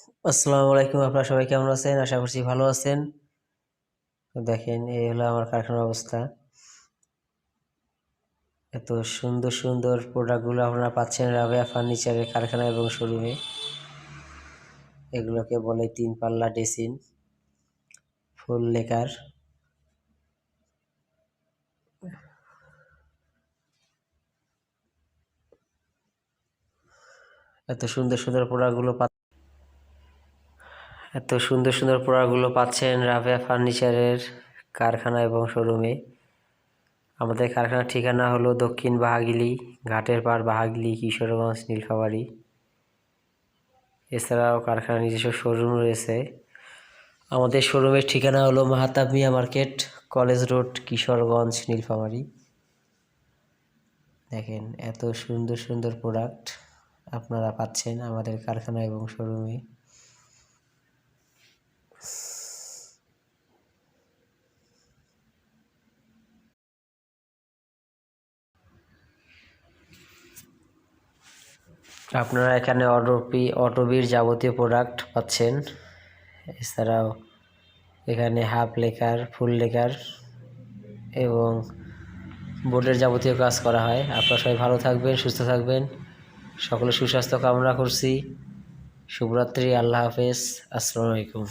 আসসালামু আলাইকুম। আপনারা সবাই কেমন আছেন? আশা করছি ভালো আছেন। তো দেখেন, এই হলো আমার কারখানার অবস্থা। এত সুন্দর সুন্দর প্রোডাক্টগুলো আপনারা পাচ্ছেন রাবেয়া ফার্নিচারের কারখানা এবং শোরুমে। এগুলোকে বলে 3 পাল্লা ডেসিন, ফুল লেকার। এত সুন্দর সুন্দর প্রোডাক্টগুলো পাচ্ছেন রাবেয়া ফার্নিচারের কারখানা এবং শোরুমে। আমাদের কারখানার ঠিকানা হলো দক্ষিণ বাহাগিলি, ঘাটের পাড়, বাহাগিলি, কিশোরগঞ্জ, নীলফামারী। এছাড়াও কারখানার নিজস্ব শোরুম রয়েছে। আমাদের শোরুমের ঠিকানা হলো Mahatab Mia market, college road, Kishoreganj, Nilphamari. দেখেন, এত সুন্দর সুন্দর প্রোডাক্ট আপনারা পাচ্ছেন আমাদের কারখানা এবং শোরুমে। আপনারা এখানে অটোবির যাবতীয় প্রোডাক্ট পাচ্ছেন। এছাড়াও এখানে হাফ লেকার, ফুল লেকার এবং বোর্ডের যাবতীয় কাজ করা হয়। আপনারা সবাই ভালো থাকবেন, সুস্থ থাকবেন। সকলে সুস্বাস্থ্য কামনা করছি। শুভরাত্রি, আল্লাহ হাফেজ, আসসালামু আলাইকুম।